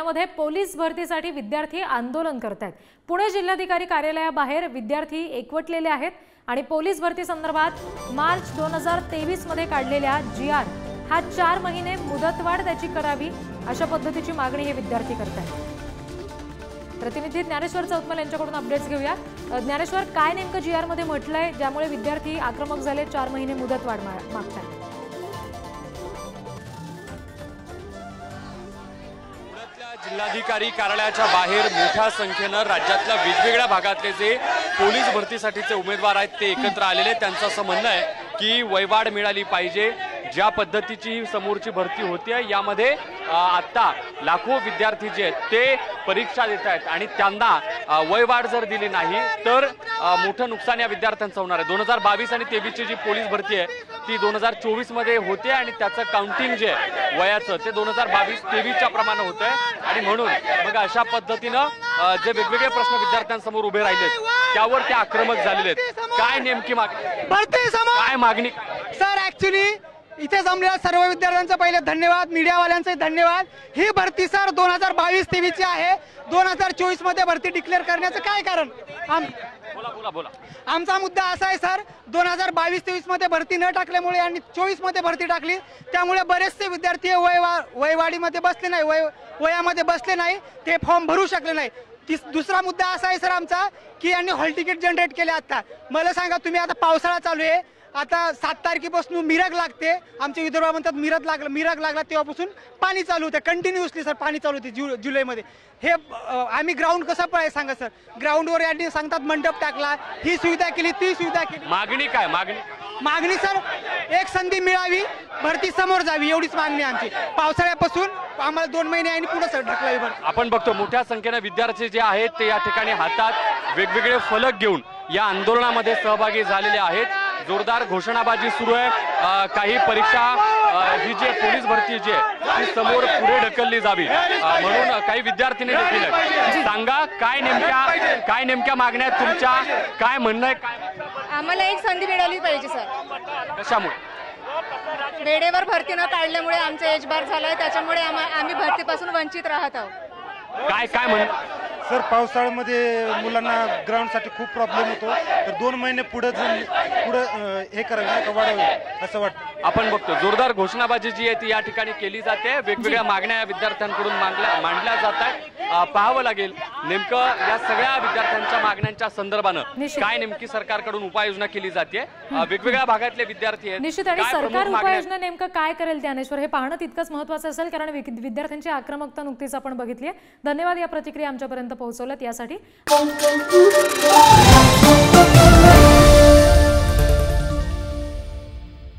मध्ये पोलीस भरतीसाठी विद्यार्थी आंदोलन करतात। पुणे जिल्हाधिकारी कार्यालयाबाहेर विद्यार्थी एकवटलेले आहेत आणि पोलीस भरती संदर्भात मार्च 2023 मध्ये काढलेल्या जीआर हा 4 महिने मुदतवाढ त्याची करावी अशा पद्धतीची मागणी हे विद्यार्थी करतात। प्रतिनिधी ज्ञानेश्वर चौतमल यांच्याकडून अपडेट्स घेऊया। ज्ञानेश्वर, काय नेमकं जीआर मध्ये म्हटलंय ज्यामुळे विद्यार्थी आक्रमक झाले, 4 महिने मुदतवाढ मागतात? जिल्हाधिकारी कार्यालयाच्या बाहेर मोठ्या संख्येने राज्यातल्या वेगवेगळ्या भागातले जे पोलीस भरतीसाठीचे उमेदवार आहेत ते एकत्र आलेले। त्यांचं असं म्हणणं आहे की वयवाढ मिळाली पाहिजे। ज्या पद्धतीची समोरची भरती होते यामध्ये आता लाखो विद्यार्थी जे आहेत ते परीक्षा देत आहेत आणि त्यांना वयवाढ जर दिली नाही तर मोठं नुकसान या विद्यार्थ्यांचं होणार आहे। 2022 आणि 23 ची जी पोलीस भरती आहे ती 2024 मध्ये होते आणि त्याचं काउंटिंग जे वयाचं ते 2022-23 च्या प्रमाणे होत आहे आणि म्हणून मग अशा पद्धतीनं जे वेगवेगळे प्रश्न विद्यार्थ्यांसमोर उभे राहिलेत त्यावर ते आक्रमक झालेले आहेत। काय नेमकी काय मागणी सर? ऍक्च्युली इथे जमलेल्या सर्व विद्यार्थ्यांचं पहिले धन्यवाद, मीडियावाल्यांचे धन्यवाद। ही भरती सर 2022-23 ची आहे। 2024 मध्ये भरती डिक्लेअर करण्याचं काय कारण? आमचा मुद्दा असा आहे सर, 2022-23 मध्ये भरती न टाकल्यामुळे आणि 24 मध्ये भरती टाकली त्यामुळे बरेचसे विद्यार्थी वयवाढीमध्ये बसले नाही, वयामध्ये बसले नाही, ते फॉर्म भरू शकले नाही। दुसरा मुद्दा असा आहे सर आमचा की यांनी हॉल तिकीट जनरेट केले। आता मला सांगा तुम्ही, आता पावसाळा चालू आहे, आता 7 तारखेपासून मिरग लागते, आमच्या विदर्भात म्हणतात मिरग लागला तेव्हापासून पाणी चालू होते, कंटिन्युअसली सर पाणी चालू होते जुलैमध्ये। हे आम्ही ग्राउंड कसं पळायचं सांगा सर? ग्राउंडवर यांनी सांगतात मंडप टाकला, ही सुविधा केली, ती सुविधा केली। मागणी काय? मागणी सर एक संधी मिळावी, भरती समोर जावी, एवढीच मागणी आमची। पावसाळ्यापासून आम्हाला 2 महिने आणि पुढे सर ढकलावी भरती। आपण बघतो मोठ्या संख्येने विद्यार्थी जे आहेत ते या ठिकाणी हातात वेगवेगळे फलक घेऊन या आंदोलनामध्ये सहभागी झालेले आहेत। जोरदार घोषणाबाजी सुरू आहे। काही परीक्षा ही जी पोलीस भरती जी आहे ती समोर पुढे ढकलली जावी म्हणून काही विद्यार्थ्यांनी देखील सांगा काय नेमक्या मागण्या आहेत तुमच्या? काय म्हणणं आहे? आम्हाला एक संधी मिळाली पाहिजे सर। कशामुळे? वेळेवर भरती न काढल्यामुळे आमचं एज बार झालाय, त्याच्यामुळे आम्ही भरतीपासून वंचित राहत आहोत। काय म्हणणं सर? पावसाळ्यामध्ये मुलांना ग्राउंडसाठी खूप प्रॉब्लेम होतो, तर 2 महिने पुढे हे करावे का वाढावे असं वाटतं। आपण बघतो जोरदार घोषणाबाजी जी आहे ती या ठिकाणी केली जाते। वेगवेगळ्या मागण्या या विद्यार्थ्यांकडून मांडल्या जात आहेत। पाहावं लागेल नेमकं या सगळ्या विद्यार्थ्यांच्या मागण्यांच्या संदर्भानं काय नेमकी सरकारकडून उपाययोजना केली जाते। वेगवेगळ्या भागातले विद्यार्थी आहेत, निश्चित आणि सरकार उपाययोजना नेमकं काय करेल ज्ञानेश्वर हे पाहणं तितकंच महत्त्वाचं असेल, कारण विद्यार्थ्यांची आक्रमकता नुकतीच आपण बघितली आहे। धन्यवाद या प्रतिक्रिया आमच्यापर्यंत पोहोचवल्यात यासाठी।